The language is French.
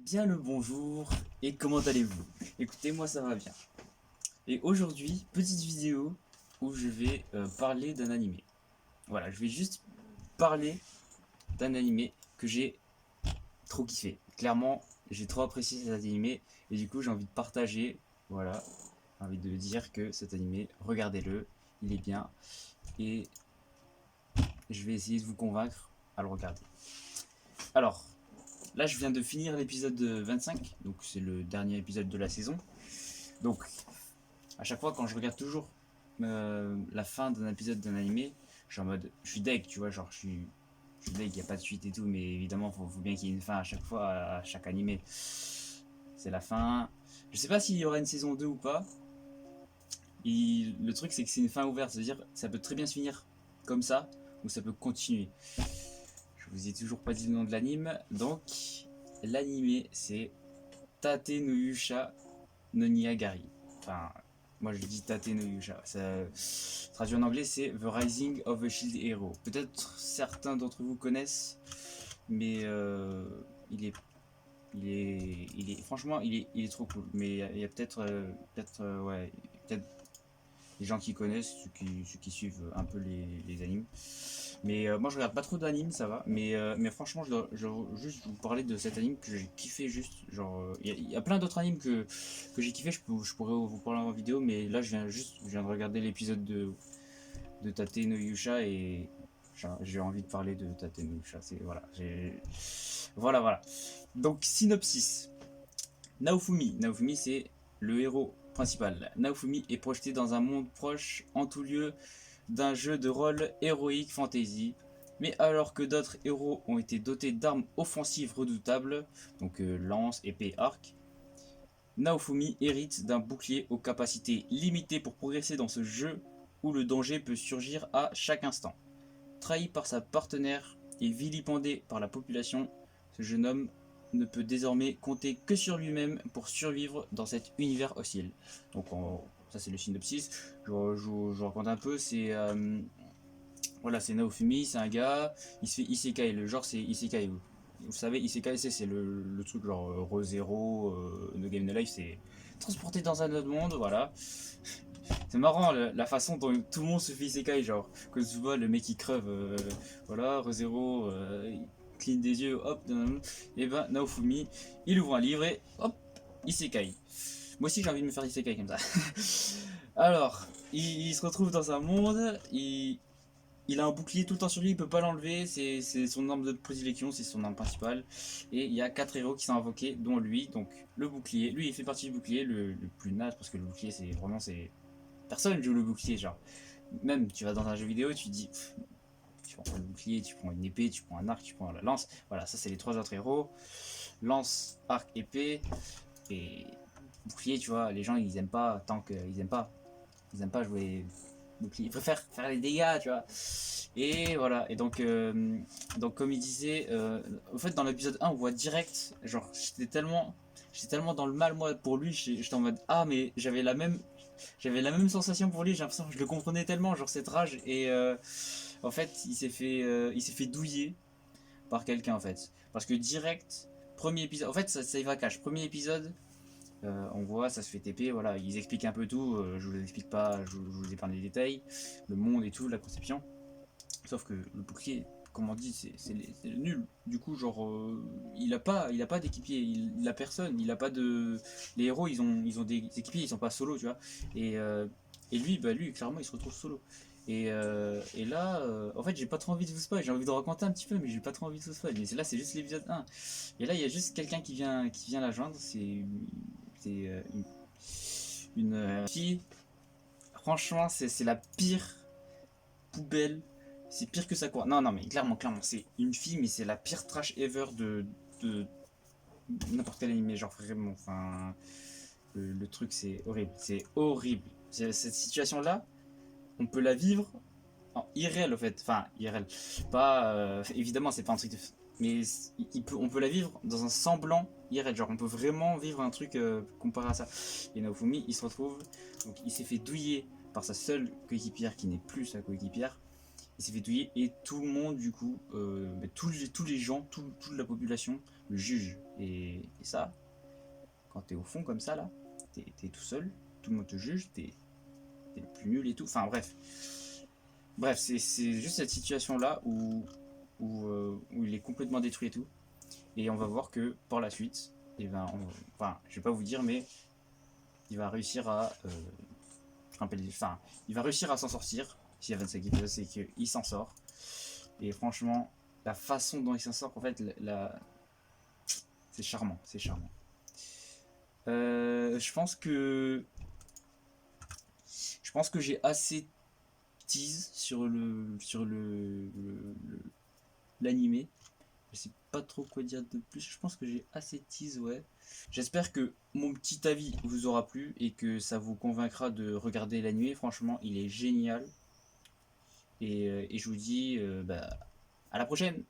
Bien le bonjour et comment allez-vous? Écoutez, moi ça va bien. Et aujourd'hui, petite vidéo où je vais parler d'un animé. Voilà, je vais juste parler d'un animé que j'ai trop kiffé. Clairement, j'ai trop apprécié cet animé et du coup j'ai envie de partager. Voilà, j'ai envie de dire que cet animé, regardez-le, il est bien et je vais essayer de vous convaincre à le regarder. Alors, là je viens de finir l'épisode 25, donc c'est le dernier épisode de la saison. Donc à chaque fois quand je regarde toujours la fin d'un épisode d'un animé, je suis en mode, je suis deg, tu vois, genre je suis deg, il n'y a pas de suite et tout, mais évidemment, faut bien qu'il y ait une fin à chaque fois, à chaque animé. C'est la fin. Je sais pas s'il y aura une saison 2 ou pas. Et le truc, c'est que c'est une fin ouverte, c'est-à-dire ça peut très bien se finir comme ça, ou ça peut continuer. Je vous ai toujours pas dit le nom de l'anime, donc l'animé c'est Tate no Yusha no Nihagari. Enfin, moi je dis Tate no Yusha. Ça, traduit en anglais, c'est The Rising of a Shield Hero. Peut-être certains d'entre vous connaissent, mais il est, franchement, il est trop cool. Mais il y a peut-être, ouais, peut-être les gens qui connaissent, ceux qui suivent un peu les animes. Mais moi je regarde pas trop d'animes, ça va. Mais franchement, je dois juste vous parler de cet anime que j'ai kiffé juste. Genre, il y a plein d'autres animes que j'ai kiffé, je pourrais vous parler en vidéo, mais là je viens de regarder l'épisode de Tate no Yusha et j'ai envie de parler de Tate no Yusha. Voilà, voilà. Donc, synopsis. Naofumi c'est le héros principal. Naofumi est projeté dans un monde proche en tout lieu d'un jeu de rôle héroïque fantasy. Mais alors que d'autres héros ont été dotés d'armes offensives redoutables, donc lance, épée, arc, Naofumi hérite d'un bouclier aux capacités limitées pour progresser dans ce jeu où le danger peut surgir à chaque instant. Trahi par sa partenaire et vilipendé par la population, ce jeune homme ne peut désormais compter que sur lui-même pour survivre dans cet univers hostile. Donc ça c'est le synopsis. Je raconte un peu, voilà, c'est Naofumi, c'est un gars, il se fait Isekai, le genre c'est Isekai. Vous savez, Isekai c'est le truc genre Re:Zero, No Game No Life, c'est transporté dans un autre monde, voilà. C'est marrant la façon dont tout le monde se fait Isekai, genre, que tu vois le mec qui creve, voilà, Re:Zero, il cligne des yeux, hop, et ben Naofumi, il ouvre un livre et hop, Isekai. Moi aussi j'ai envie de me faire Isekai comme ça. Alors, il se retrouve dans un monde, il a un bouclier tout le temps sur lui, il peut pas l'enlever, c'est son arme de prédilection, c'est son arme principale. Et il y a 4 héros qui sont invoqués, dont lui, donc le bouclier. Lui il fait partie du bouclier, le plus naze, parce que le bouclier c'est vraiment c'est. Personne joue le bouclier, genre. Même tu vas dans un jeu vidéo, tu te dis, tu prends le bouclier, tu prends une épée, tu prends un arc, tu prends la lance. Voilà, ça c'est les 3 autres héros. Lance, arc, épée. Et bouclier, tu vois, les gens ils aiment pas tant qu'ils aiment pas. Ils aiment pas jouer bouclier. Ils préfèrent faire les dégâts, tu vois. Et voilà, et donc comme il disait, en fait dans l'épisode 1 on voit direct, genre j'étais tellement dans le mal moi pour lui, j'étais en mode ah mais j'avais la même sensation pour lui, j'ai l'impression que je le comprenais tellement, genre cette rage, et en fait il s'est fait douiller par quelqu'un en fait, parce que direct, premier épisode, en fait ça y va cache, premier épisode, on voit, ça se fait TP, voilà, ils expliquent un peu tout, je vous explique pas, je vous épargne les détails, le monde et tout, la conception. Sauf que le bouclier, comme on dit, c'est nul. Du coup, genre, il a pas d'équipier, il a personne, il a pas de. Les héros, ils ont des équipiers, ils sont pas solo, tu vois. Et, euh, et lui, bah lui, clairement, il se retrouve solo. Et là, en fait, j'ai pas trop envie de vous spoil. J'ai envie de raconter un petit peu, mais j'ai pas trop envie de vous spoil. Mais là, c'est juste l'épisode 1. Et là, il y a juste quelqu'un qui vient la joindre. C'est une fille. Franchement, c'est la pire poubelle. C'est pire que ça quoi. Non, non, mais clairement, c'est une fille, mais c'est la pire trash ever de n'importe quel anime. Genre vraiment, enfin, le truc c'est horrible. C'est horrible. Cette situation-là, on peut la vivre en IRL, au fait. Enfin, IRL. Pas, évidemment, c'est pas un truc de. Mais on peut la vivre dans un semblant IRL. Genre, on peut vraiment vivre un truc comparé à ça. Et Naofumi, il se retrouve. Donc, il s'est fait douiller par sa seule coéquipière qui n'est plus sa coéquipière. Il s'est fait douiller et tout le monde, du coup, tous les gens, toute la population le juge. Et ça, quand t'es au fond comme ça, là, t'es tout seul, tout le monde te juge, t'es le plus nul et tout. Enfin bref. Bref, c'est juste cette situation-là où il est complètement détruit et tout. Et on va voir que par la suite, et ben, enfin, je vais pas vous dire, mais il va réussir à enfin, il va réussir à s'en sortir. S'il y a 25 épisodes, c'est qu'il s'en sort. Et franchement, la façon dont il s'en sort, en fait, c'est charmant, c'est charmant. Je pense que j'ai assez tease sur l'animé. Je sais pas trop quoi dire de plus. Je pense que j'ai assez tease, ouais. J'espère que mon petit avis vous aura plu et que ça vous convaincra de regarder l'animé. Franchement, il est génial. Et je vous dis à la prochaine.